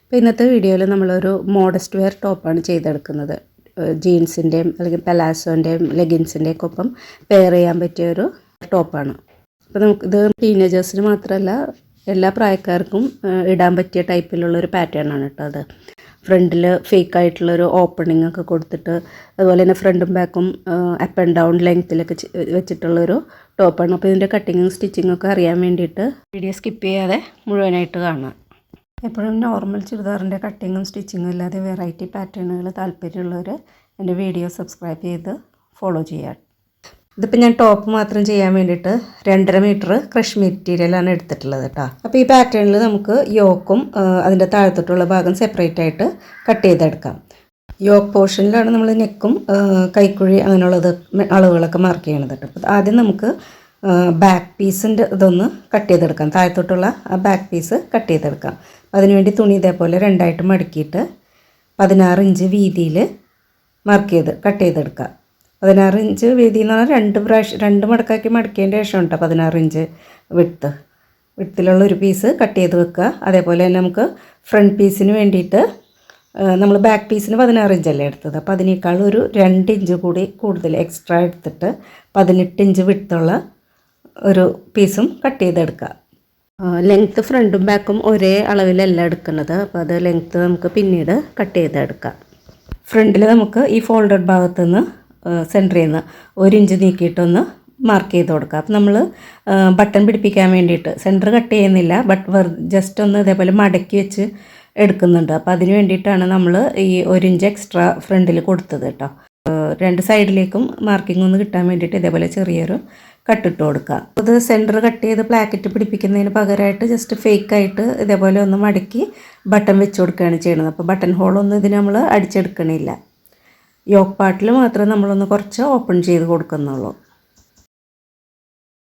അപ്പോൾ ഇന്നത്തെ വീഡിയോയിൽ നമ്മളൊരു മോഡസ്റ്റ് വെയർ ടോപ്പാണ് ചെയ്തെടുക്കുന്നത്. ജീൻസിൻ്റെയും അല്ലെങ്കിൽ പലാസോൻ്റെയും ലെഗിൻസിൻ്റെയൊക്കെ ഒപ്പം പെയർ ചെയ്യാൻ പറ്റിയൊരു ടോപ്പാണ്. അപ്പോൾ നമുക്കിത് ടീനേജേഴ്സിന് മാത്രമല്ല എല്ലാ പ്രായക്കാർക്കും ഇടാൻ പറ്റിയ ടൈപ്പിലുള്ളൊരു പാറ്റേൺ ആണ് കേട്ടോ. അത് ഫ്രണ്ടിൽ ഫേക്കായിട്ടുള്ളൊരു ഓപ്പണിംഗ് ഒക്കെ കൊടുത്തിട്ട് അതുപോലെ തന്നെ ഫ്രണ്ടും ബാക്കും അപ്പ് ആൻഡ് ഡൗൺ ലെങ്ത്തിലൊക്കെ വെച്ചിട്ടുള്ളൊരു ടോപ്പാണ്. അപ്പോൾ ഇതിൻ്റെ കട്ടിങ്ങും സ്റ്റിച്ചിങ്ങും ഒക്കെ അറിയാൻ വേണ്ടിയിട്ട് വീഡിയോ സ്കിപ്പ് ചെയ്യാതെ മുഴുവനായിട്ട് കാണാം. എപ്പോഴും നോർമൽ ചുരിദാറിൻ്റെ കട്ടിങ്ങും സ്റ്റിച്ചിങ്ങും അല്ലാതെ വെറൈറ്റി പാറ്റേണുകൾ താല്പര്യമുള്ളവർ എൻ്റെ വീഡിയോ സബ്സ്ക്രൈബ് ചെയ്ത് ഫോളോ ചെയ്യാം. ഇതിപ്പോൾ ഞാൻ ടോപ്പ് മാത്രം ചെയ്യാൻ വേണ്ടിയിട്ട് 2.5 മീറ്റർ ക്രഷ് മെറ്റീരിയലാണ് എടുത്തിട്ടുള്ളത് കേട്ടോ. അപ്പോൾ ഈ പാറ്റേണിൽ നമുക്ക് യോക്കും അതിൻ്റെ താഴത്തോട്ടുള്ള ഭാഗം സെപ്പറേറ്റ് ആയിട്ട് കട്ട് ചെയ്തെടുക്കാം. യോക്ക് പോർഷനിലാണ് നമ്മൾ നെക്കും കൈക്കുഴി അങ്ങനെയുള്ളത് അളവുകളൊക്കെ മാർക്ക് ചെയ്യണത് കേട്ടോ. അപ്പോൾ ആദ്യം നമുക്ക് ബാക്ക് പീസിൻ്റെ ഇതൊന്ന് കട്ട് ചെയ്തെടുക്കാം. താഴത്തോട്ടുള്ള ആ ബാക്ക് പീസ് കട്ട് ചെയ്തെടുക്കാം. അതിനുവേണ്ടി തുണി ഇതേപോലെ രണ്ടായിട്ട് മടക്കിയിട്ട് 16 ഇഞ്ച് വീതിയിൽ കട്ട് ചെയ്തെടുക്കാം. 16 ഇഞ്ച് വീതി എന്ന് പറഞ്ഞാൽ 2 മടക്കാക്കി മടക്കിയതിൻ്റെ ശേഷം കേട്ടോ 16 ഇഞ്ച് വിട്ടിലുള്ള ഒരു പീസ് കട്ട് ചെയ്ത് വെക്കുക. അതേപോലെ തന്നെ നമുക്ക് ഫ്രണ്ട് പീസിന് വേണ്ടിയിട്ട് നമ്മൾ ബാക്ക് പീസിന് 16 ഇഞ്ചല്ലേ എടുത്തത്. അപ്പോൾ അതിനേക്കാൾ ഒരു 2 ഇഞ്ച് കൂടി കൂടുതൽ എക്സ്ട്രാ എടുത്തിട്ട് 18 ഇഞ്ച് വിട്ടുള്ള ഒരു പീസും കട്ട് ചെയ്തെടുക്കുക. ലെങ്ത്ത് ഫ്രണ്ടും ബാക്കും ഒരേ അളവിലല്ല എടുക്കുന്നത്. അപ്പോൾ അത് ലെങ്ത്ത് നമുക്ക് പിന്നീട് കട്ട് ചെയ്തെടുക്കാം. ഫ്രണ്ടിൽ നമുക്ക് ഈ ഫോൾഡഡ് ഭാഗത്തു നിന്ന് സെൻറ്ററിൽ നിന്ന് 1 ഇഞ്ച് നീക്കിയിട്ടൊന്ന് മാർക്ക് ചെയ്ത് കൊടുക്കുക. അപ്പോൾ നമ്മൾ ബട്ടൺ പിടിപ്പിക്കാൻ വേണ്ടിയിട്ട് സെൻറ്റർ കട്ട് ചെയ്യുന്നില്ല, ജസ്റ്റ് ഒന്ന് ഇതേപോലെ മടക്കി വെച്ച് എടുക്കുന്നുണ്ട്. അപ്പോൾ അതിന് വേണ്ടിയിട്ടാണ് നമ്മൾ ഈ 1 ഇഞ്ച് എക്സ്ട്രാ ഫ്രണ്ടിൽ കൊടുത്തത് കേട്ടോ. 2 സൈഡിലേക്കും മാർക്കിംഗ് ഒന്ന് കിട്ടാൻ വേണ്ടിയിട്ട് ഇതേപോലെ ചെറിയൊരു കട്ടിട്ട് കൊടുക്കുക. അത് സെൻറ്റർ കട്ട് ചെയ്ത് പ്ലാക്കറ്റ് പിടിപ്പിക്കുന്നതിന് പകരമായിട്ട് ജസ്റ്റ് ഫേക്കായിട്ട് ഇതേപോലെ ഒന്ന് മടക്കി ബട്ടൺ വെച്ച് കൊടുക്കുകയാണ് ചെയ്യുന്നത്. അപ്പോൾ ബട്ടൺ ഹോളൊന്നും ഇതിന് നമ്മൾ അടിച്ചെടുക്കണില്ല. യോക്ക് പാർട്ടിൽ മാത്രമേ നമ്മളൊന്ന് കുറച്ച് ഓപ്പൺ ചെയ്ത് കൊടുക്കുന്നുള്ളൂ.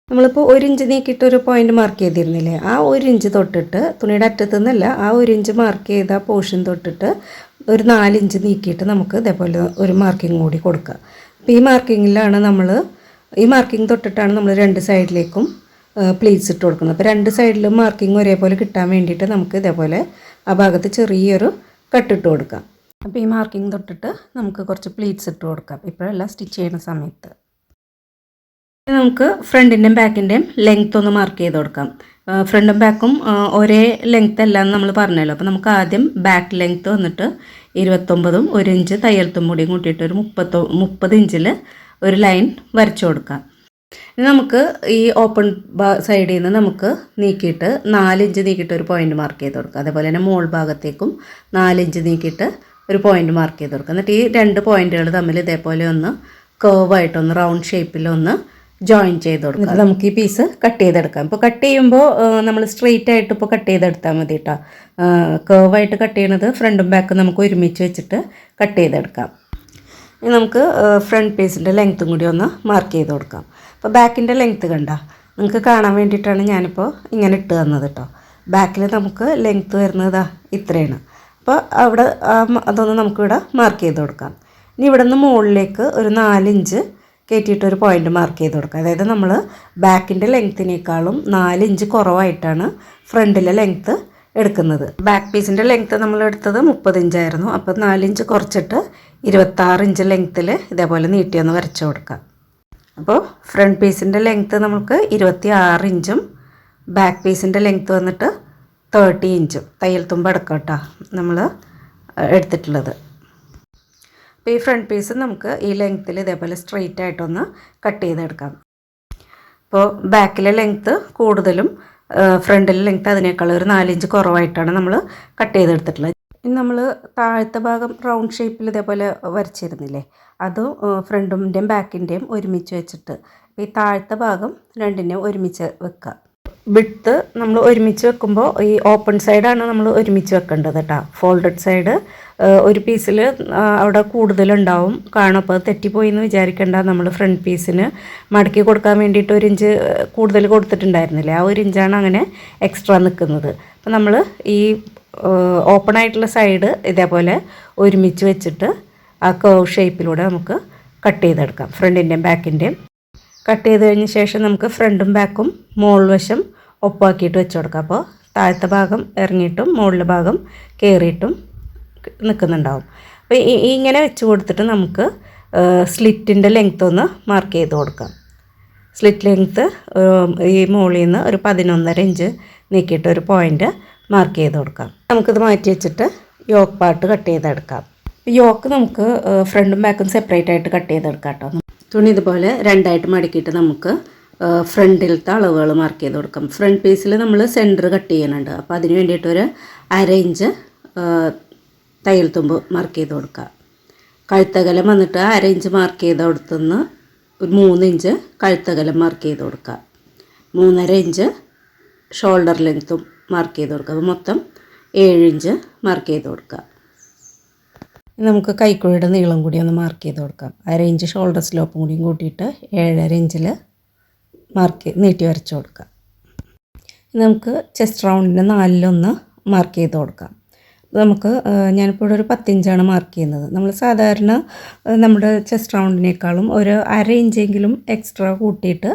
നമ്മളിപ്പോൾ 1 ഇഞ്ച് നീക്കിയിട്ട് ഒരു പോയിൻ്റ് മാർക്ക് ചെയ്തിരുന്നില്ലേ, ആ 1 ഇഞ്ച് തൊട്ടിട്ട് തുണിയുടെ അറ്റത്തു നിന്നല്ല, ആ 1 ഇഞ്ച് മാർക്ക് ചെയ്ത പോർഷൻ തൊട്ടിട്ട് ഒരു 4 ഇഞ്ച് നീക്കിയിട്ട് നമുക്ക് ഇതേപോലെ ഒരു മാർക്കിംഗ് കൂടി കൊടുക്കുക. അപ്പോൾ ഈ മാർക്കിംഗ് തൊട്ടിട്ടാണ് നമ്മൾ 2 സൈഡിലേക്കും പ്ലീറ്റ്സ് ഇട്ട് കൊടുക്കുന്നത്. അപ്പോൾ 2 സൈഡിലും മാർക്കിംഗ് ഒരേപോലെ കിട്ടാൻ വേണ്ടിയിട്ട് നമുക്ക് ഇതേപോലെ ആ ഭാഗത്ത് ചെറിയൊരു കട്ടിട്ട് കൊടുക്കാം. അപ്പോൾ ഈ മാർക്കിംഗ് തൊട്ടിട്ട് നമുക്ക് കുറച്ച് പ്ലീറ്റ്സ് ഇട്ട് കൊടുക്കാം. ഇപ്പോഴല്ല സ്റ്റിച്ച് ചെയ്യുന്ന സമയത്ത്. നമുക്ക് ഫ്രണ്ടിൻ്റെയും ബാക്കിൻ്റെയും ലെങ്ത്ത് ഒന്ന് മാർക്ക് ചെയ്ത് കൊടുക്കാം. ഫ്രണ്ടും ബാക്കും ഒരേ ലെങ്ത്ത് അല്ല എന്ന് നമ്മൾ പറഞ്ഞല്ലോ. അപ്പോൾ നമുക്ക് ആദ്യം ബാക്ക് ലെങ്ത്ത് വന്നിട്ട് 29ഉം 1 ഇഞ്ച് തയ്യൽ തുമ്പുടിയും കൂട്ടിയിട്ട് ഒരു 30 ഇഞ്ചിൽ ഒരു ലൈൻ വരച്ചു കൊടുക്കാം. ഇനി നമുക്ക് ഈ ഓപ്പൺ സൈഡിൽ നിന്ന് നമുക്ക് നീക്കിയിട്ട് 4 ഇഞ്ച് നീക്കിയിട്ട് ഒരു പോയിൻ്റ് മാർക്ക് ചെയ്ത് കൊടുക്കാം. അതേപോലെ തന്നെ മോൾ ഭാഗത്തേക്കും 4 ഇഞ്ച് നീക്കിയിട്ട് ഒരു പോയിൻ്റ് മാർക്ക് ചെയ്ത് കൊടുക്കുക. എന്നിട്ട് ഈ 2 പോയിൻറ്റുകൾ തമ്മിൽ ഇതേപോലെ ഒന്ന് കേർവായിട്ടൊന്ന് റൗണ്ട് ഷേപ്പിലൊന്ന് ജോയിൻ ചെയ്ത് കൊടുക്കുക. നമുക്ക് ഈ പീസ് കട്ട് ചെയ്തെടുക്കാം. ഇപ്പോൾ കട്ട് ചെയ്യുമ്പോൾ നമ്മൾ സ്ട്രെയിറ്റ് ആയിട്ട് ഇപ്പോൾ കട്ട് ചെയ്തെടുത്താൽ മതി കേട്ടോ. കേർവായിട്ട് കട്ട് ചെയ്യണത് ഫ്രണ്ടും ബാക്കും നമുക്ക് ഒരുമിച്ച് വെച്ചിട്ട് കട്ട് ചെയ്തെടുക്കാം. ഇനി നമുക്ക് ഫ്രണ്ട് പീസിൻ്റെ ലെങ്ത്തും കൂടി ഒന്ന് മാർക്ക് ചെയ്ത് കൊടുക്കാം. അപ്പോൾ ബാക്കിൻ്റെ ലെങ്ത്ത് കണ്ട നിങ്ങൾക്ക് കാണാൻ വേണ്ടിയിട്ടാണ് ഞാനിപ്പോൾ ഇങ്ങനെ ഇട്ട് തന്നത് കേട്ടോ. ബാക്കിൽ നമുക്ക് ലെങ്ത്ത് വരുന്നത് ഇത്രയാണ്. അപ്പോൾ അവിടെ അതൊന്ന് നമുക്കിവിടെ മാർക്ക് ചെയ്ത് കൊടുക്കാം. ഇനി ഇവിടെ നിന്ന് മുകളിലേക്ക് ഒരു 4 ഇഞ്ച് കയറ്റിയിട്ടൊരു പോയിൻ്റ് മാർക്ക് ചെയ്ത് കൊടുക്കാം. അതായത് നമ്മൾ ബാക്കിൻ്റെ ലെങ്ത്തിനേക്കാളും 4 ഇഞ്ച് കുറവായിട്ടാണ് ഫ്രണ്ടിലെ ലെങ്ത്ത് എടുക്കുന്നത്. ബാക്ക് പീസിൻ്റെ ലെങ്ത്ത് നമ്മൾ എടുത്തത് 30 ഇഞ്ചായിരുന്നു. അപ്പോൾ 4 ഇഞ്ച് കുറച്ചിട്ട് 26 ഇഞ്ച് ലെങ്ത്തിൽ ഇതേപോലെ നീട്ടിയൊന്ന് വരച്ചു കൊടുക്കാം. അപ്പോൾ ഫ്രണ്ട് പീസിൻ്റെ ലെങ്ത്ത് നമുക്ക് 26 ഇഞ്ചും ബാക്ക് പീസിൻ്റെ ലെങ്ത്ത് വന്നിട്ട് 30 ഇഞ്ചും തയ്യൽ തുമ്പ് അടക്കം കേട്ടോ നമ്മൾ എടുത്തിട്ടുള്ളത്. അപ്പോൾ ഈ ഫ്രണ്ട് പീസ് നമുക്ക് ഈ ലെങ്ത്തിൽ ഇതേപോലെ സ്ട്രെയിറ്റ് ആയിട്ടൊന്ന് കട്ട് ചെയ്തെടുക്കാം. അപ്പോൾ ബാക്കിലെ ലെങ്ത്ത് കൂടുതലും ഫ്രണ്ടിലെ ലെങ്ത്ത് അതിനേക്കാൾ ഒരു 4 ഇഞ്ച് കുറവായിട്ടാണ് നമ്മൾ കട്ട് ചെയ്തെടുത്തിട്ടുള്ളത്. ഇനി നമ്മൾ താഴത്തെ ഭാഗം റൗണ്ട് ഷേപ്പിൽ ഇതേപോലെ വരച്ചിരുന്നില്ലേ, അതും ഫ്രണ്ടിൻ്റെയും ബാക്കിൻ്റെയും ഒരുമിച്ച് വെച്ചിട്ട് ഈ താഴത്തെ ഭാഗം രണ്ടിൻ്റെയും ഒരുമിച്ച് വെക്കുക. വിഡ്ത്ത് നമ്മൾ ഒരുമിച്ച് വെക്കുമ്പോൾ ഈ ഓപ്പൺ സൈഡാണ് നമ്മൾ ഒരുമിച്ച് വെക്കേണ്ടത് കേട്ടോ. ഫോൾഡഡ് സൈഡ് ഒരു പീസിൽ അവിടെ കൂടുതലുണ്ടാവും കാണും. അപ്പോൾ തെറ്റിപ്പോയി എന്ന് വിചാരിക്കേണ്ട. നമ്മൾ ഫ്രണ്ട് പീസിന് മടക്കി കൊടുക്കാൻ വേണ്ടിയിട്ട് 1 ഇഞ്ച് കൂടുതൽ കൊടുത്തിട്ടുണ്ടായിരുന്നില്ലേ, ആ 1 ഇഞ്ചാണ് അങ്ങനെ എക്സ്ട്രാ നിൽക്കുന്നത്. അപ്പോൾ നമ്മൾ ഈ ഓപ്പൺ ആയിട്ടുള്ള സൈഡ് ഇതേപോലെ ഒരുമിച്ച് വെച്ചിട്ട് ആ കർവ് ഷേപ്പിലൂടെ നമുക്ക് കട്ട് ചെയ്തെടുക്കാം. ഫ്രണ്ടിൻ്റെയും ബാക്കിൻ്റെയും കട്ട് ചെയ്ത് കഴിഞ്ഞ ശേഷം നമുക്ക് ഫ്രണ്ടും ബാക്കും മോൾ വശം ഒപ്പാക്കിയിട്ട് വെച്ച് കൊടുക്കാം. അപ്പോൾ താഴത്തെ ഭാഗം ഇറങ്ങിയിട്ടും മുകളിലെ ഭാഗം കയറിയിട്ടും നിൽക്കുന്നുണ്ടാവും. അപ്പോൾ ഇങ്ങനെ വെച്ച് കൊടുത്തിട്ട് നമുക്ക് സ്ലിറ്റിൻ്റെ ലെങ്ത്ത് ഒന്ന് മാർക്ക് ചെയ്ത് കൊടുക്കാം. സ്ലിറ്റ് ലെങ്ത്ത് ഈ മുകളിൽ നിന്ന് ഒരു 11.5 ഇഞ്ച് നീക്കിയിട്ട് ഒരു പോയിൻ്റ് മാർക്ക് ചെയ്ത് കൊടുക്കാം. നമുക്കിത് മാറ്റി വെച്ചിട്ട് യോക്ക് പാർട്ട് കട്ട് ചെയ്തെടുക്കാം. യോക്ക് നമുക്ക് ഫ്രണ്ടും ബാക്കും സെപ്പറേറ്റ് ആയിട്ട് കട്ട് ചെയ്തെടുക്കാം കേട്ടോ. തുണി ഇതുപോലെ രണ്ടായിട്ട് മടക്കിയിട്ട് നമുക്ക് ഫ്രണ്ടിലത്തെ അളവുകൾ മാർക്ക് ചെയ്ത് കൊടുക്കാം. ഫ്രണ്ട് പീസിൽ നമ്മൾ സെൻറ്റർ കട്ട് ചെയ്യുന്നുണ്ട്. അപ്പോൾ അതിന് വേണ്ടിയിട്ട് ഒരു 1/2 ഇഞ്ച് തയ്യൽ തുമ്പ് മാർക്ക് ചെയ്ത് കൊടുക്കുക. കഴുത്തകലം വന്നിട്ട് 1/2 ഇഞ്ച് മാർക്ക് ചെയ്ത് കൊടുത്തുനിന്ന് ഒരു 3 ഇഞ്ച് കഴുത്തകലം മാർക്ക് ചെയ്ത് കൊടുക്കുക. 3.5 ഇഞ്ച് ഷോൾഡർ ലെങ്ത്തും മാർക്ക് ചെയ്ത് കൊടുക്കുക. അപ്പോൾ മൊത്തം 7 ഇഞ്ച് മാർക്ക് ചെയ്ത് കൊടുക്കുക. നമുക്ക് കൈക്കുഴിയുടെ നീളം കൂടി ഒന്ന് മാർക്ക് ചെയ്ത് കൊടുക്കാം. 1/2 ഇഞ്ച് ഷോൾഡർ സ്ലോപ്പും കൂടിയും കൂട്ടിയിട്ട് 7.5 ഇഞ്ചിൽ നീട്ടി വരച്ച് കൊടുക്കാം. നമുക്ക് ചെസ്റ്റ് റൗണ്ടിൻ്റെ 4-1 മാർക്ക് ചെയ്ത് കൊടുക്കാം. നമുക്ക് ഞാനിപ്പോൾ ഇവിടെ ഒരു 10 ഇഞ്ചാണ് മാർക്ക് ചെയ്യുന്നത്. നമ്മൾ സാധാരണ നമ്മുടെ ചെസ്റ്റ് റൗണ്ടിനേക്കാളും ഒരു 1/2 ഇഞ്ചെങ്കിലും എക്സ്ട്രാ കൂട്ടിയിട്ട്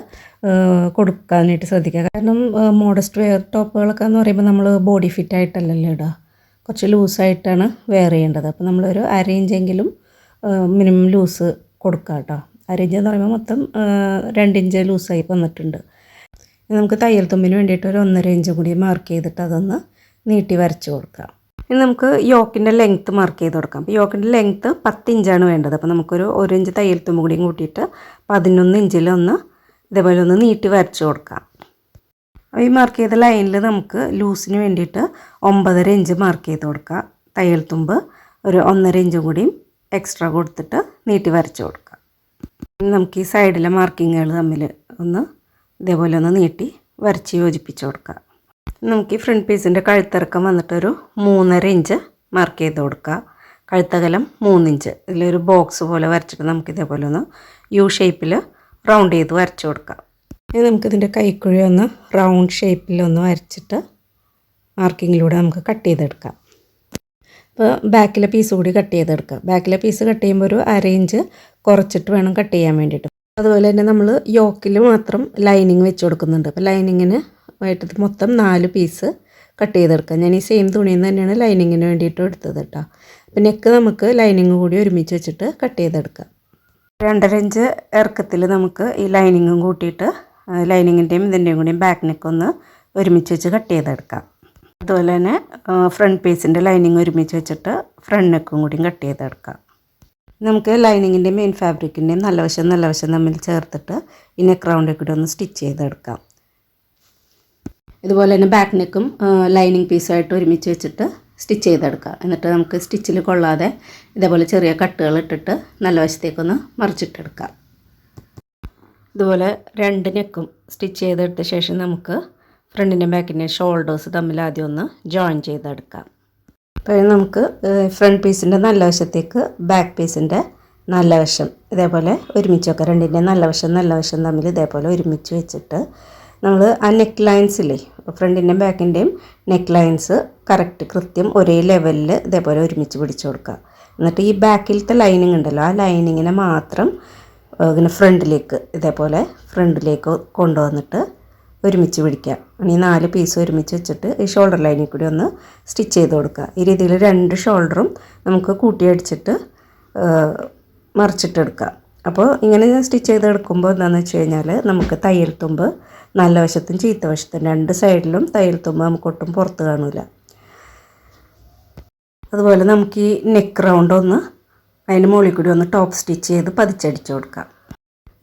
കൊടുക്കാനായിട്ട് ശ്രദ്ധിക്കുക. കാരണം മോഡസ്റ്റ് വെയർ ടോപ്പുകളൊക്കെ എന്ന് പറയുമ്പോൾ നമ്മൾ ബോഡി ഫിറ്റ് ആയിട്ടല്ലല്ലോ ഇടുക, കുറച്ച് ലൂസായിട്ടാണ് വെയർ ചെയ്യേണ്ടത്. അപ്പോൾ നമ്മളൊരു 1/2 ഇഞ്ചെങ്കിലും മിനിമം ലൂസ് കൊടുക്കുക കേട്ടോ. 1/2 ഇഞ്ച് എന്ന് പറയുമ്പോൾ മൊത്തം 2 ഇഞ്ച് ലൂസായി വന്നിട്ടുണ്ട്. നമുക്ക് തയ്യൽ തുമ്പിന് വേണ്ടിയിട്ട് ഒരു 1.5 ഇഞ്ച് കൂടി മാർക്ക് ചെയ്തിട്ട് അതൊന്ന് നീട്ടി വരച്ച് കൊടുക്കാം. ഇനി നമുക്ക് യോക്കിൻ്റെ ലെങ്ത്ത് മാർക്ക് ചെയ്ത് കൊടുക്കാം. അപ്പോൾ യോക്കിൻ്റെ ലെങ്ത്ത് 10 ഇഞ്ചാണ് വേണ്ടത്. അപ്പോൾ നമുക്കൊരു 1 ഇഞ്ച് തയ്യൽ തുമ്പ് കൂടിയും കൂട്ടിയിട്ട് 11 ഇഞ്ചിലൊന്ന് ഇതേപോലെ ഒന്ന് നീട്ടി വരച്ച് കൊടുക്കാം. ഈ മാർക്ക് ചെയ്ത ലൈനിൽ നമുക്ക് ലൂസിന് വേണ്ടിയിട്ട് 9.5 ഇഞ്ച് മാർക്ക് ചെയ്ത് കൊടുക്കാം. തയ്യൽ തുമ്പ് ഒരു 1.5 ഇഞ്ച് കൂടിയും എക്സ്ട്രാ കൊടുത്തിട്ട് നീട്ടി വരച്ച് കൊടുക്കാം. നമുക്ക് ഈ സൈഡിലെ മാർക്കിങ്ങുകൾ തമ്മിൽ ഒന്ന് ഇതേപോലെ ഒന്ന് നീട്ടി വരച്ച് യോജിപ്പിച്ച് കൊടുക്കാം. നമുക്ക് ഈ ഫ്രണ്ട് പീസിൻ്റെ കഴുത്തിറക്കം വന്നിട്ടൊരു 3.5 ഇഞ്ച് മാർക്ക് ചെയ്ത് കൊടുക്കുക. കഴുത്തകലം 3 ഇഞ്ച്. ഇതിലൊരു ബോക്സ് പോലെ വരച്ചിട്ട് നമുക്ക് ഇതേപോലെ ഒന്ന് യു ഷേപ്പിൽ റൗണ്ട് ചെയ്ത് വരച്ച് കൊടുക്കാം. ഇനി നമുക്കിതിൻ്റെ കൈക്കുഴി ഒന്ന് റൗണ്ട് ഷേപ്പിലൊന്ന് വരച്ചിട്ട് മാർക്കിങ്ങിലൂടെ നമുക്ക് കട്ട് ചെയ്തെടുക്കാം. അപ്പോൾ ബാക്കിലെ പീസ് കൂടി കട്ട് ചെയ്തെടുക്കാം. ബാക്കിലെ പീസ് കട്ട് ചെയ്യുമ്പോൾ ഒരു 1/2 ഇഞ്ച് കുറച്ചിട്ട് വേണം കട്ട് ചെയ്യാൻ വേണ്ടിയിട്ട്. അതുപോലെ തന്നെ നമ്മൾ യോക്കിൽ മാത്രം ലൈനിങ് വെച്ച് കൊടുക്കുന്നുണ്ട്. അപ്പോൾ ലൈനിങ്ങിന് ആയിട്ട് മൊത്തം 4 പീസ് കട്ട് ചെയ്തെടുക്കാം. ഞാൻ ഈ സെയിം തുണിയിൽ നിന്ന് തന്നെയാണ് ലൈനിങ്ങിന് വേണ്ടിയിട്ട് എടുത്തത് കേട്ടോ. അപ്പോൾ നെക്ക് നമുക്ക് ലൈനിങ് കൂടി ഒരുമിച്ച് വെച്ചിട്ട് കട്ട് ചെയ്തെടുക്കാം. 2.5 ഇഞ്ച് ഇറക്കത്തിൽ നമുക്ക് ഈ ലൈനിങ്ങും കൂട്ടിയിട്ട് ലൈനിങ്ങിൻ്റെയും ഇതിൻ്റെയും കൂടിയും ബാക്ക് നെക്കൊന്ന് ഒരുമിച്ച് വെച്ച് കട്ട് ചെയ്തെടുക്കാം. അതുപോലെ തന്നെ ഫ്രണ്ട് പീസിൻ്റെ ലൈനിങ് ഒരുമിച്ച് വെച്ചിട്ട് ഫ്രണ്ട് നെക്കും കൂടിയും കട്ട് ചെയ്തെടുക്കാം. നമുക്ക് ലൈനിങ്ങിൻ്റെയും മെയിൻ ഫാബ്രിക്കിൻ്റെയും നല്ല വശം തമ്മിൽ ചേർത്തിട്ട് ഈ നെക്ക് റൗണ്ടിൽ കൂടി ഒന്ന് സ്റ്റിച്ച് ചെയ്തെടുക്കാം. ഇതുപോലെ തന്നെ ബാക്ക് നെക്കും ലൈനിങ് പീസുമായിട്ട് ഒരുമിച്ച് വെച്ചിട്ട് സ്റ്റിച്ച് ചെയ്തെടുക്കുക. എന്നിട്ട് നമുക്ക് സ്റ്റിച്ചിൽ കൊള്ളാതെ ഇതേപോലെ ചെറിയ കട്ടുകൾ ഇട്ടിട്ട് നല്ല വശത്തേക്കൊന്ന് മറിച്ചിട്ടെടുക്കാം. ഇതുപോലെ 2 നെക്കും സ്റ്റിച്ച് ചെയ്തെടുത്ത ശേഷം നമുക്ക് ഫ്രണ്ടിൻ്റെ ബാക്കിൻ്റെ ഷോൾഡേഴ്സ് തമ്മിൽ ആദ്യം ഒന്ന് ജോയിൻ ചെയ്തെടുക്കാം. അപ്പോൾ നമുക്ക് ഫ്രണ്ട് പീസിൻ്റെ നല്ല വശത്തേക്ക് ബാക്ക് പീസിൻ്റെ നല്ല വശം ഇതേപോലെ ഒരുമിച്ച് വെക്കാം. രണ്ടിൻ്റെ നല്ല വശം തമ്മിൽ ഇതേപോലെ ഒരുമിച്ച് വെച്ചിട്ട് നമ്മൾ ആ നെക്ക് ലൈൻസില്ലേ, ഫ്രണ്ടിൻ്റെയും ബാക്കിൻ്റെയും നെക്ക് ലൈൻസ് കൃത്യം ഒരേ ലെവലിൽ ഇതേപോലെ ഒരുമിച്ച് പിടിച്ചു കൊടുക്കുക. എന്നിട്ട് ഈ ബാക്കിലത്തെ ലൈനിങ് ഉണ്ടല്ലോ, ആ ലൈനിങ്ങിനെ മാത്രം ഇങ്ങനെ ഫ്രണ്ടിലേക്ക് കൊണ്ടുവന്നിട്ട് ഒരുമിച്ച് പിടിക്കുക. ഈ 4 പീസ് ഒരുമിച്ച് വെച്ചിട്ട് ഈ ഷോൾഡർ ലൈനിൽ കൂടി ഒന്ന് സ്റ്റിച്ച് ചെയ്ത് കൊടുക്കുക. ഈ രീതിയിൽ 2 ഷോൾഡറും നമുക്ക് കൂട്ടിയടിച്ചിട്ട് മറിച്ചിട്ടെടുക്കുക. അപ്പോൾ ഇങ്ങനെ സ്റ്റിച്ച് ചെയ്തെടുക്കുമ്പോൾ എന്താണെന്ന് വെച്ച് കഴിഞ്ഞാൽ നമുക്ക് തയ്യൽ തുമ്പ് നല്ല വശത്തും ചീത്ത വശത്തും 2 സൈഡിലും തയ്യൽ തുമ്പ് നമുക്കൊട്ടും പുറത്ത് കാണില്ല. അതുപോലെ നമുക്ക് ഈ നെക്ക് റൗണ്ട് ഒന്ന് അതിന് മുകളിൽ കൂടി ഒന്ന് ടോപ്പ് സ്റ്റിച്ച് ചെയ്ത് പതിച്ചടിച്ച് കൊടുക്കാം.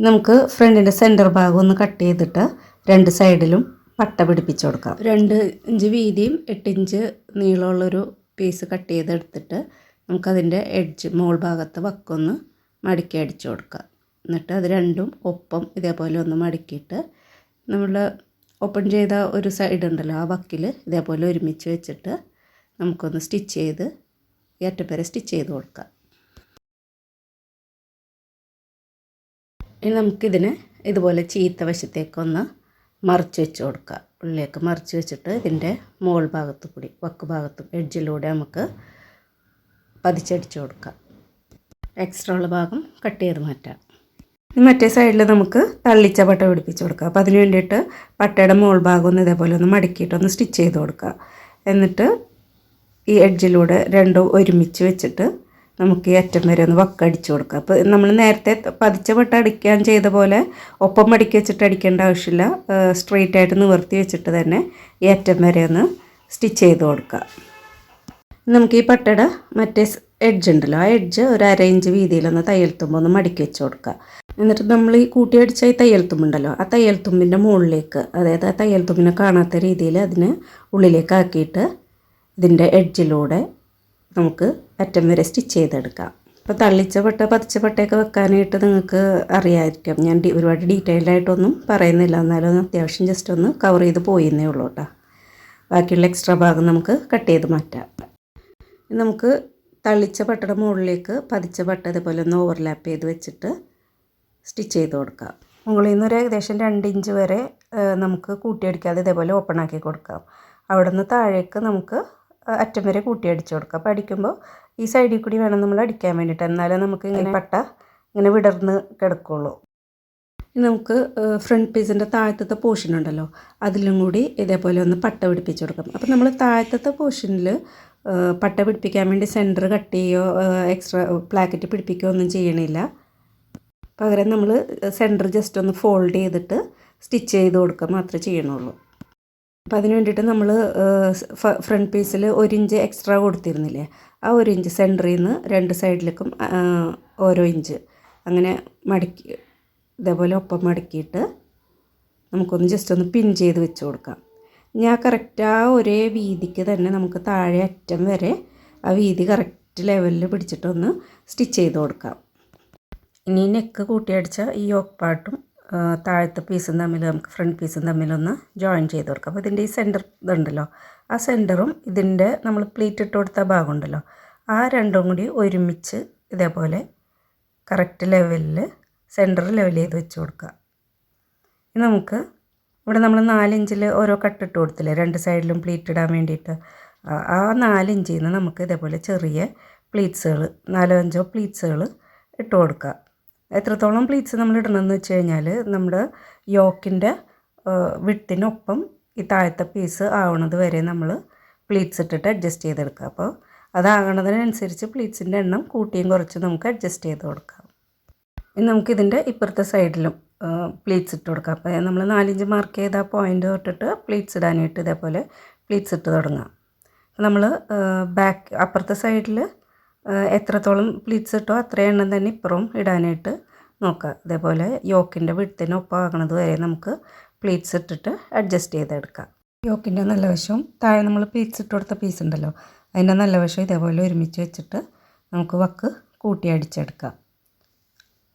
നമുക്ക് ഫ്രണ്ടിൻ്റെ സെൻറ്റർ ഭാഗം ഒന്ന് കട്ട് ചെയ്തിട്ട് 2 സൈഡിലും പട്ട പിടിപ്പിച്ച് കൊടുക്കാം. 2 ഇഞ്ച് വീതിയും 8 ഇഞ്ച് നീളമുള്ളൊരു പീസ് കട്ട് ചെയ്തെടുത്തിട്ട് നമുക്കതിൻ്റെ മോൾ ഭാഗത്ത് വക്കൊന്ന് മടക്കി അടിച്ചു കൊടുക്കുക. എന്നിട്ട് അത് രണ്ടും ഒപ്പം ഇതേപോലെ ഒന്ന് മടക്കിയിട്ട് നമ്മൾ ഓപ്പൺ ചെയ്ത ഒരു സൈഡ് ഉണ്ടല്ലോ, ആ വക്കിൽ ഇതേപോലെ ഒരുമിച്ച് വെച്ചിട്ട് നമുക്കൊന്ന് സ്റ്റിച്ച് ചെയ്ത് ഈ അറ്റപ്പേരെ സ്റ്റിച്ച് ചെയ്ത് കൊടുക്കുക. ഇനി നമുക്കിതിനെ ഇതുപോലെ ചീത്ത വശത്തേക്കൊന്ന് മറിച്ച് വെച്ച് കൊടുക്കുക. ഉള്ളിലേക്ക് മറിച്ച് വെച്ചിട്ട് ഇതിൻ്റെ മുകൾ ഭാഗത്തു കൂടി വക്ക് ഭാഗത്തും എഡ്ജിലൂടെ നമുക്ക് പതിച്ചടിച്ച് കൊടുക്കാം. എക്സ്ട്രാ ഉള്ള ഭാഗം കട്ട് ചെയ്ത് മാറ്റാം. മറ്റേ സൈഡിൽ നമുക്ക് തള്ളിച്ച പട്ട പിടിപ്പിച്ച് കൊടുക്കുക. അപ്പോൾ അതിന് വേണ്ടിയിട്ട് പട്ടയുടെ മോൾ ഭാഗം ഒന്ന് ഇതേപോലെ ഒന്ന് മടക്കിയിട്ടൊന്ന് സ്റ്റിച്ച് ചെയ്ത് കൊടുക്കുക. എന്നിട്ട് ഈ എഡ്ജിലൂടെ രണ്ടും ഒരുമിച്ച് വെച്ചിട്ട് നമുക്ക് ഈ അറ്റം വരെ ഒന്ന് വക്കടിച്ച് കൊടുക്കുക. അപ്പോൾ നമ്മൾ നേരത്തെ പതിച്ച പട്ട അടിക്കാൻ ചെയ്ത പോലെ ഒപ്പം മടക്കി വെച്ചിട്ട് അടിക്കേണ്ട ആവശ്യമില്ല. സ്ട്രെയിറ്റ് ആയിട്ട് നിവർത്തി വെച്ചിട്ട് തന്നെ ഈ അറ്റം വരെ ഒന്ന് സ്റ്റിച്ച് ചെയ്ത് കൊടുക്കുക. നമുക്ക് ഈ പട്ടയുടെ മറ്റേ എഡ്ജ് ഉണ്ടല്ലോ, ആ എഡ്ജ് ഒരു 1/2 ഇഞ്ച് വീതിയിലൊന്ന് തയ്യൽ തുമ്പ് ഒന്ന് മടക്കി വെച്ച് കൊടുക്കുക. എന്നിട്ട് നമ്മൾ ഈ കൂട്ടിയടിച്ച ഈ തയ്യൽ തുമ്പുണ്ടല്ലോ, ആ തയ്യൽ തുമ്പിൻ്റെ മുകളിലേക്ക്, അതായത് ആ തയ്യൽ തുമ്പിനെ കാണാത്ത രീതിയിൽ അതിന് ഉള്ളിലേക്ക് ആക്കിയിട്ട് ഇതിൻ്റെ എഡ്ജിലൂടെ നമുക്ക് അറ്റം വരെ സ്റ്റിച്ച് ചെയ്തെടുക്കാം. ഇപ്പോൾ തള്ളിച്ച പട്ട പതിച്ച പട്ടയൊക്കെ വെക്കാനായിട്ട് നിങ്ങൾക്ക് അറിയാമായിരിക്കും. ഞാൻ ഒരുപാട് ഡീറ്റെയിൽഡായിട്ടൊന്നും പറയുന്നില്ല, എന്നാലും അത്യാവശ്യം ജസ്റ്റ് ഒന്ന് കവർ ചെയ്ത് പോയെന്നേ ഉള്ളൂ കേട്ടോ. ബാക്കിയുള്ള എക്സ്ട്രാ ഭാഗം നമുക്ക് കട്ട് ചെയ്ത് മാറ്റാം. നമുക്ക് തള്ളിച്ച പട്ടയുടെ മുകളിലേക്ക് പതിച്ച പട്ട ഇതുപോലെ ഒന്ന് ഓവർലാപ്പ് ചെയ്ത് വെച്ചിട്ട് സ്റ്റിച്ച് ചെയ്ത് കൊടുക്കാം. മുകളിൽ നിന്ന് ഒരു ഏകദേശം 2 ഇഞ്ച് വരെ നമുക്ക് കൂട്ടിയടിക്കാതെ ഇതേപോലെ ഓപ്പൺ ആക്കി കൊടുക്കാം. അവിടെ നിന്ന് താഴേക്ക് നമുക്ക് അറ്റം വരെ കൂട്ടിയടിച്ച് കൊടുക്കാം. അപ്പോൾ അടിക്കുമ്പോൾ ഈ സൈഡിൽ കൂടി വേണം നമ്മൾ അടിക്കാൻ വേണ്ടിയിട്ട്, എന്നാലേ നമുക്ക് ഇങ്ങനെ പട്ട ഇങ്ങനെ വിടർന്ന് കിടക്കുള്ളൂ. നമുക്ക് ഫ്രണ്ട് പീസിൻ്റെ താഴത്തെ പോർഷൻ ഉണ്ടല്ലോ, അതിലും കൂടി ഇതേപോലെ ഒന്ന് പട്ട പിടിപ്പിച്ച് കൊടുക്കാം. അപ്പോൾ നമ്മൾ താഴത്തെ പോർഷനിൽ പട്ട പിടിപ്പിക്കാൻ വേണ്ടി സെൻറ്റർ കട്ട് ചെയ്യുകയോ എക്സ്ട്രാ പ്ലാക്കറ്റ് പിടിപ്പിക്കുകയോ ഒന്നും ചെയ്യണില്ല. പകരം നമ്മൾ സെൻറ്റർ ജസ്റ്റ് ഒന്ന് ഫോൾഡ് ചെയ്തിട്ട് സ്റ്റിച്ച് ചെയ്ത് കൊടുക്കുക മാത്രമേ ചെയ്യണുള്ളൂ. അപ്പോൾ അതിന് വേണ്ടിയിട്ട് നമ്മൾ ഫ്രണ്ട് പീസിൽ 1 ഇഞ്ച് എക്സ്ട്രാ കൊടുത്തിരുന്നില്ലേ, ആ 1 ഇഞ്ച് സെൻറ്ററിൽ നിന്ന് 2 സൈഡിലേക്കും ഓരോ ഇഞ്ച് അങ്ങനെ മടക്കി ഇതേപോലെ ഒപ്പം മടക്കിയിട്ട് നമുക്കൊന്ന് ജസ്റ്റ് ഒന്ന് പിൻ ചെയ്ത് വെച്ച് കൊടുക്കാം. ഞാൻ കറക്റ്റ് ആ ഒരേ വീതിക്ക് തന്നെ നമുക്ക് താഴെ അറ്റം വരെ ആ വീതി കറക്റ്റ് ലെവലിൽ പിടിച്ചിട്ടൊന്ന് സ്റ്റിച്ച് ചെയ്ത് കൊടുക്കാം. ഇനി നെക്ക് കൂട്ടിയടിച്ച ഈ യോക്ക് പാർട്ടും താഴത്തെ പീസും തമ്മിൽ നമുക്ക് ഫ്രണ്ട് പീസും തമ്മിലൊന്ന് ജോയിൻ ചെയ്ത് കൊടുക്കാം. അപ്പോൾ ഇതിൻ്റെ ഈ സെൻറ്റർ ഇതുണ്ടല്ലോ, ആ സെൻറ്ററും ഇതിൻ്റെ നമ്മൾ പ്ലീറ്റ് ഇട്ട് കൊടുത്ത ഭാഗം ഉണ്ടല്ലോ, ആ രണ്ടും കൂടി ഒരുമിച്ച് ഇതേപോലെ കറക്റ്റ് ലെവലിൽ സെൻറ്റർ ലെവൽ ചെയ്ത് വെച്ച് കൊടുക്കുക. ഇനി നമുക്ക് ഇവിടെ നമ്മൾ 4 ഇഞ്ചിൽ ഓരോ കട്ടിട്ട് കൊടുത്തില്ലേ 2 സൈഡിലും പ്ലീറ്റ് ഇടാൻ വേണ്ടിയിട്ട്, ആ 4 ഇഞ്ചിൽ നിന്ന് നമുക്ക് ഇതേപോലെ ചെറിയ പ്ലീറ്റ്സുകൾ 4-5 പ്ലീറ്റ്സുകൾ ഇട്ട് കൊടുക്കുക. എത്രത്തോളം പ്ലീറ്റ്സ് നമ്മൾ ഇടണമെന്ന് വെച്ച് കഴിഞ്ഞാൽ നമ്മുടെ യോക്കിൻ്റെ വിട്ടിനൊപ്പം ഈ താഴത്തെ പീസ് ആവണത് വരെ നമ്മൾ പ്ലീറ്റ്സ് ഇട്ടിട്ട് അഡ്ജസ്റ്റ് ചെയ്തെടുക്കുക. അപ്പോൾ അതാകണതിനനുസരിച്ച് പ്ലീറ്റ്സിൻ്റെ എണ്ണം കൂട്ടിയും കുറച്ച് നമുക്ക് അഡ്ജസ്റ്റ് ചെയ്ത് കൊടുക്കാം. ഇനി നമുക്കിതിൻ്റെ ഇപ്പുറത്തെ സൈഡിലും പ്ലീറ്റ്സ് ഇട്ട് കൊടുക്കാം. അപ്പോൾ നമ്മൾ 4 ഇഞ്ച് മാർക്ക് ചെയ്ത പോയിൻ്റ് തൊട്ടിട്ട് പ്ലീറ്റ്സ് ഇടാനായിട്ട് ഇതേപോലെ പ്ലീറ്റ്സ് ഇട്ട് തുടങ്ങാം. നമ്മൾ അപ്പുറത്തെ സൈഡിൽ എത്രത്തോളം പ്ലീറ്റ്സ് ഇട്ടോ അത്രയും എണ്ണം തന്നെ ഇപ്പുറവും ഇടാനായിട്ട് നോക്കുക. ഇതേപോലെ യോക്കിൻ്റെ വിട്ടിനൊപ്പം ആകണത് വരെ നമുക്ക് പ്ലീറ്റ്സ് ഇട്ടിട്ട് അഡ്ജസ്റ്റ് ചെയ്തെടുക്കാം. യോക്കിൻ്റെ നല്ല വശവും താഴെ നമ്മൾ പ്ലീറ്റ്സ് ഇട്ട് കൊടുത്ത പീസ് ഉണ്ടല്ലോ, അതിൻ്റെ നല്ല വശം ഇതേപോലെ ഒരുമിച്ച് വെച്ചിട്ട് നമുക്ക് വക്ക് കൂട്ടി അടിച്ചെടുക്കാം.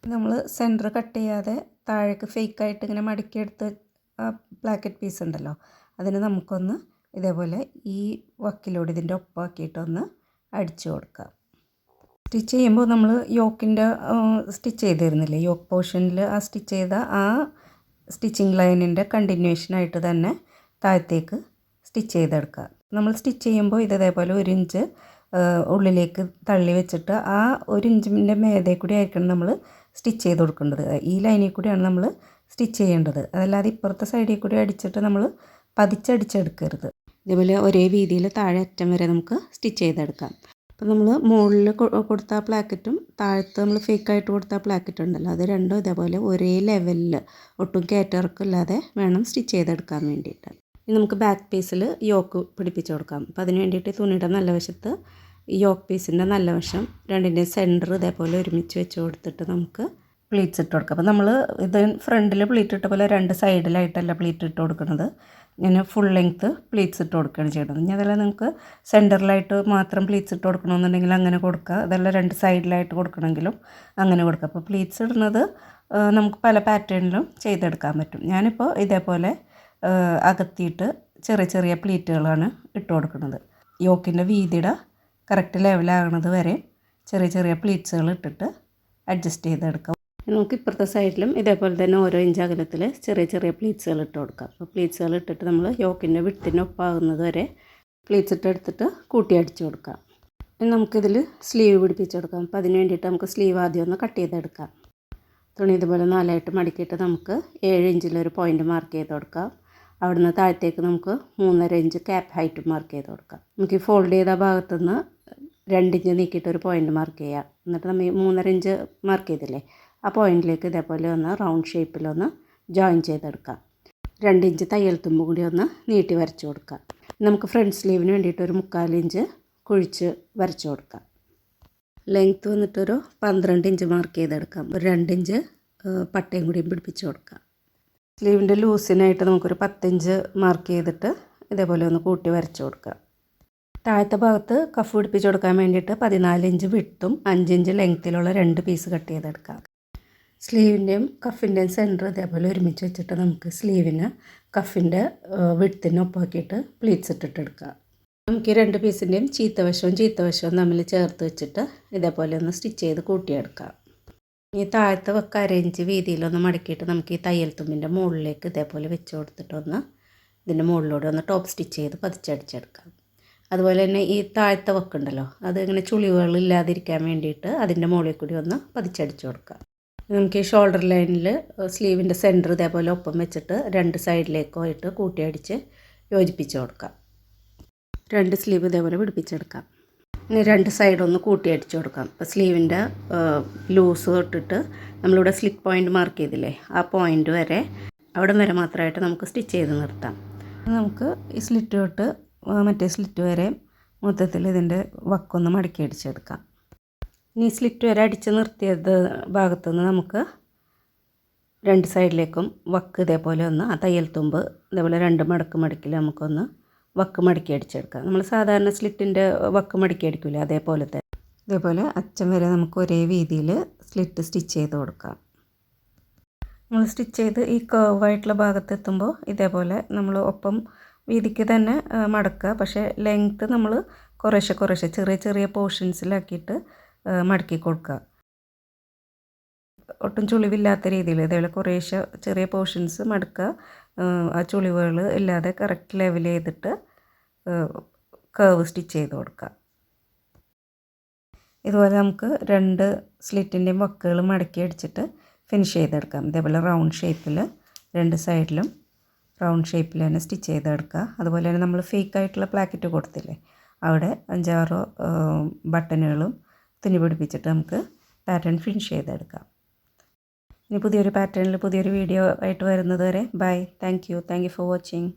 നമ്മൾ സെൻറ്റർ കട്ട് ചെയ്യാതെ താഴേക്ക് ഫേക്കായിട്ട് ഇങ്ങനെ മടക്കിയെടുത്ത് പ്ലാക്കറ്റ് പീസ് ഉണ്ടല്ലോ, അതിന് നമുക്കൊന്ന് ഇതേപോലെ ഈ വക്കിലൂടെ ഇതിൻ്റെ ഒപ്പാക്കിയിട്ടൊന്ന് അടിച്ചു കൊടുക്കാം. സ്റ്റിച്ച് ചെയ്യുമ്പോൾ നമ്മൾ യോക്കിൻ്റെ സ്റ്റിച്ച് ചെയ്തിരുന്നില്ലേ, യോക്ക് പോർഷനിൽ ആ സ്റ്റിച്ച് ചെയ്ത ആ സ്റ്റിച്ചിങ് ലൈനിൻ്റെ കണ്ടിന്യൂഷനായിട്ട് തന്നെ താഴത്തേക്ക് സ്റ്റിച്ച് ചെയ്തെടുക്കുക. നമ്മൾ സ്റ്റിച്ച് ചെയ്യുമ്പോൾ ഇതേപോലെ 1 ഇഞ്ച് ഉള്ളിലേക്ക് തള്ളി വെച്ചിട്ട് ആ 1 ഇഞ്ചിൻ്റെ മേതേ കൂടി ആയിരിക്കണം നമ്മൾ സ്റ്റിച്ച് ചെയ്ത് കൊടുക്കേണ്ടത്. ഈ ലൈനിൽ കൂടിയാണ് നമ്മൾ സ്റ്റിച്ച് ചെയ്യേണ്ടത്, അതല്ലാതെ ഇപ്പുറത്തെ സൈഡിൽ കൂടി അടിച്ചിട്ട് നമ്മൾ പതിച്ചടിച്ചെടുക്കരുത്. ഇതേപോലെ ഒരേ വീതിയിൽ താഴെ അറ്റം വരെ നമുക്ക് സ്റ്റിച്ച് ചെയ്തെടുക്കാം. അപ്പോൾ നമ്മൾ മുകളിൽ കൊടുത്ത പ്ലാക്കറ്റും താഴത്ത് നമ്മൾ ഫേക്കായിട്ട് കൊടുത്ത പ്ലാക്കറ്റ് ഉണ്ടല്ലോ, അത് രണ്ടും ഇതേപോലെ ഒരേ ലെവലിൽ ഒട്ടും കയറ്റിറക്കില്ലാതെ വേണം സ്റ്റിച്ച് ചെയ്തെടുക്കാൻ വേണ്ടിയിട്ട്. ഇനി നമുക്ക് ബാക്ക് പീസിൽ യോക്ക് പിടിപ്പിച്ച് കൊടുക്കാം. അപ്പോൾ അതിന് വേണ്ടിയിട്ട് തുണിയുടെ നല്ല വശത്ത് യോക്ക് പീസിൻ്റെ നല്ല വശം രണ്ടിൻ്റെയും സെൻറ്റർ ഇതേപോലെ ഒരുമിച്ച് വെച്ച് കൊടുത്തിട്ട് നമുക്ക് പ്ലീറ്റ്സ് ഇട്ട് കൊടുക്കാം. അപ്പോൾ നമ്മൾ ഇത് ഫ്രണ്ടിൽ പ്ലീറ്റ് ഇട്ട പോലെ 2 സൈഡിലായിട്ടല്ല പ്ലീറ്റ് ഇട്ട് കൊടുക്കുന്നത്, ഇങ്ങനെ ഫുൾ ലെങ്ത്ത് പ്ലീറ്റ്സ് ഇട്ട് കൊടുക്കുകയാണ് ചെയ്യുന്നത്. ഇനി അതെല്ലാം നിങ്ങൾക്ക് സെൻറ്ററിലായിട്ട് മാത്രം പ്ലീറ്റ്സ് ഇട്ട് കൊടുക്കണമെന്നുണ്ടെങ്കിൽ അങ്ങനെ കൊടുക്കുക, അതെല്ലാം 2 സൈഡിലായിട്ട് കൊടുക്കണമെങ്കിലും അങ്ങനെ കൊടുക്കുക. അപ്പോൾ പ്ലീറ്റ്സ് ഇടുന്നത് നമുക്ക് പല പാറ്റേണിലും ചെയ്തെടുക്കാൻ പറ്റും. ഞാനിപ്പോൾ ഇതേപോലെ അകത്തിയിട്ട് ചെറിയ ചെറിയ പ്ലീറ്റുകളാണ് ഇട്ട് കൊടുക്കുന്നത്. യോക്കിൻ്റെ വീതിയുടെ കറക്റ്റ് ലെവലാകണത് വരെ ചെറിയ ചെറിയ പ്ലീറ്റ്സുകൾ ഇട്ടിട്ട് അഡ്ജസ്റ്റ് ചെയ്തെടുക്കാം. നമുക്ക് ഇപ്പുറത്തെ സൈഡിലും ഇതേപോലെ തന്നെ ഓരോ ഇഞ്ച് അകലത്തിൽ ചെറിയ ചെറിയ പ്ലീറ്റ്സുകൾ ഇട്ട് കൊടുക്കാം. അപ്പോൾ പ്ലീറ്റ്സുകൾ ഇട്ടിട്ട് നമ്മൾ യോക്കിൻ്റെ വിട്ടിനൊപ്പാകുന്നത് വരെ പ്ലീറ്റ്സ് ഇട്ടെടുത്തിട്ട് കൂട്ടി അടിച്ചു കൊടുക്കാം. ഇനി നമുക്കിതിൽ സ്ലീവ് പിടിപ്പിച്ച് കൊടുക്കാം. അപ്പോൾ അതിന് വേണ്ടിയിട്ട് നമുക്ക് സ്ലീവ് ആദ്യം ഒന്ന് കട്ട് ചെയ്തെടുക്കാം. തുണി ഇതുപോലെ നാലായിട്ട് മടക്കിയിട്ട് നമുക്ക് 7 ഇഞ്ചിലൊരു പോയിൻ്റ് മാർക്ക് ചെയ്ത് കൊടുക്കാം. അവിടുന്ന് താഴത്തേക്ക് നമുക്ക് 3.5 ഇഞ്ച് ക്യാപ്പ് ഹൈറ്റ് മാർക്ക് ചെയ്ത് കൊടുക്കാം. നമുക്ക് ഈ ഫോൾഡ് ചെയ്ത ഭാഗത്തുനിന്ന് 2 ഇഞ്ച് നീക്കിയിട്ട് ഒരു പോയിൻ്റ് മാർക്ക് ചെയ്യാം. എന്നിട്ട് നമ്മൾ 3.5 ഇഞ്ച് മാർക്ക് ചെയ്തില്ലേ, ആ പോയിൻറ്റിലേക്ക് ഇതേപോലെ ഒന്ന് റൗണ്ട് ഷേപ്പിലൊന്ന് ജോയിൻ ചെയ്തെടുക്കാം. 2 ഇഞ്ച് തയ്യൽ തുമ്പ് കൂടി ഒന്ന് നീട്ടി വരച്ച് കൊടുക്കാം. നമുക്ക് ഫ്രണ്ട് സ്ലീവിന് വേണ്ടിയിട്ട് ഒരു 3/4 ഇഞ്ച് കുഴിച്ച് വരച്ച് കൊടുക്കാം. ലെങ്ത്ത് വന്നിട്ടൊരു 12 ഇഞ്ച് മാർക്ക് ചെയ്തെടുക്കാം. ഒരു 2 ഇഞ്ച് പട്ടയും കൂടിയും പിടിപ്പിച്ച് കൊടുക്കാം. സ്ലീവിൻ്റെ ലൂസിനായിട്ട് നമുക്കൊരു 10 ഇഞ്ച് മാർക്ക് ചെയ്തിട്ട് ഇതേപോലെ ഒന്ന് കൂട്ടി വരച്ച് കൊടുക്കാം. താഴത്തെ ഭാഗത്ത് കഫ് പിടിപ്പിച്ച് കൊടുക്കാൻ വേണ്ടിയിട്ട് 14 ഇഞ്ച് വിട്ടും 5 ഇഞ്ച് ലെങ്ത്തിലുള്ള 2 പീസ് കട്ട് ചെയ്തെടുക്കാം. സ്ലീവിൻ്റെയും കഫിൻ്റെയും സെൻറ്റർ ഇതേപോലെ ഒരുമിച്ച് വെച്ചിട്ട് നമുക്ക് സ്ലീവിന് കഫിൻ്റെ വിട്ത്തിനൊപ്പാക്കിയിട്ട് പ്ലീറ്റ്സ് ഇട്ടിട്ടെടുക്കാം. നമുക്ക് ഈ 2 പീസിൻ്റെയും ചീത്തവശവും തമ്മിൽ ചേർത്ത് വെച്ചിട്ട് ഇതേപോലെ ഒന്ന് സ്റ്റിച്ച് ചെയ്ത് കൂട്ടിയെടുക്കാം. ഈ താഴത്തെ 1/2 ഇഞ്ച് വീതിയിലൊന്ന് മടക്കിയിട്ട് നമുക്ക് ഈ തയ്യൽ തുമ്പിൻ്റെ മുകളിലേക്ക് ഇതേപോലെ വെച്ച് കൊടുത്തിട്ടൊന്ന് ഇതിൻ്റെ മുകളിലൂടെ ഒന്ന് ടോപ്പ് സ്റ്റിച്ച് ചെയ്ത് പതിച്ചടിച്ചെടുക്കാം. അതുപോലെ തന്നെ ഈ താഴത്തെ വക്കുണ്ടല്ലോ, അത് ഇങ്ങനെ ചുളിവുകളില്ലാതിരിക്കാൻ വേണ്ടിയിട്ട് അതിൻ്റെ മുകളിൽ കൂടി ഒന്ന് പതിച്ചടിച്ച് കൊടുക്കാം. നമുക്ക് ഈ ഷോൾഡർ ലൈനിൽ സ്ലീവിൻ്റെ സെൻറ്റർ ഇതേപോലെ ഒപ്പം വെച്ചിട്ട് 2 സൈഡിലേക്കായിട്ട് കൂട്ടിയടിച്ച് യോജിപ്പിച്ച് കൊടുക്കാം. 2 സ്ലീവ് ഇതേപോലെ പിടിപ്പിച്ചെടുക്കാം. ഇനി 2 സൈഡൊന്ന് കൂട്ടിയടിച്ച് കൊടുക്കാം. ഇപ്പോൾ സ്ലീവിൻ്റെ ലൂസ് തൊട്ടിട്ട് നമ്മളിവിടെ സ്ലിറ്റ് പോയിൻ്റ് മാർക്ക് ചെയ്തില്ലേ, ആ പോയിൻ്റ് വരെ അവിടെ വരെ മാത്രമായിട്ട് നമുക്ക് സ്റ്റിച്ച് ചെയ്ത് നിർത്താം. നമുക്ക് ഈ സ്ലിറ്റ് തൊട്ട് മറ്റേ സ്ലിറ്റ് വരെ മൊത്തത്തിൽ ഇതിൻ്റെ വക്കൊന്ന് മടക്കി അടിച്ചെടുക്കാം. ഇനി സ്ലിറ്റ് വരെ അടിച്ച് നിർത്തിയത് ഭാഗത്തുനിന്ന് നമുക്ക് 2 സൈഡിലേക്കും വക്ക് ഇതേപോലെ ഒന്ന് ആ തയ്യൽ തുമ്പ് ഇതേപോലെ 2 മടക്കിൽ നമുക്കൊന്ന് വക്ക് മടക്കി അടിച്ചെടുക്കാം. നമ്മൾ സാധാരണ സ്ലിറ്റിൻ്റെ വക്ക് മടക്കി അടിക്കില്ലേ, അതേപോലെ തന്നെ ഇതേപോലെ അറ്റം വരെ നമുക്ക് ഒരേ വീതിയിൽ സ്ലിറ്റ് സ്റ്റിച്ച് ചെയ്ത് കൊടുക്കാം. നമ്മൾ സ്റ്റിച്ച് ചെയ്ത് ഈ കർവായിട്ടുള്ള ഭാഗത്തെത്തുമ്പോൾ ഇതേപോലെ നമ്മൾ ഒപ്പം വീതിക്ക് തന്നെ മടക്കുക. പക്ഷേ ലെങ്ത്ത് നമ്മൾ കുറേശ്ശെ ചെറിയ പോർഷൻസിലാക്കിയിട്ട് മടക്കി കൊടുക്കുക. ഒട്ടും ചുളിവില്ലാത്ത രീതിയിൽ ഇതേപോലെ കുറേശ്ശെ ചെറിയ പോർഷൻസ് മടക്കുക. ആ ചുളിവുകൾ ഇല്ലാതെ കറക്റ്റ് ലെവൽ ചെയ്തിട്ട് കർവ് സ്റ്റിച്ച് ചെയ്ത് കൊടുക്കുക. ഇതുപോലെ നമുക്ക് 2 സ്ലിറ്റിൻ്റെയും വക്കുകൾ മടക്കി അടിച്ചിട്ട് ഫിനിഷ് ചെയ്തെടുക്കാം. ഇതേപോലെ റൗണ്ട് ഷേപ്പിൽ 2 സൈഡിലും റൗണ്ട് ഷേപ്പിൽ തന്നെ സ്റ്റിച്ച് ചെയ്തെടുക്കുക. അതുപോലെ തന്നെ നമ്മൾ ഫേക്കായിട്ടുള്ള പ്ലാക്കറ്റ് കൊടുത്തില്ലേ, അവിടെ 5-6 ബട്ടണുകളും തുന്നി പിടിപ്പിച്ചിട്ട് നമുക്ക് പാറ്റേൺ ഫിനിഷ് ചെയ്തെടുക്കാം. ഇനി പുതിയൊരു പാറ്റേണിൽ പുതിയൊരു വീഡിയോ ആയിട്ട് വരുന്നത് വരെ bye. Thank you for watching.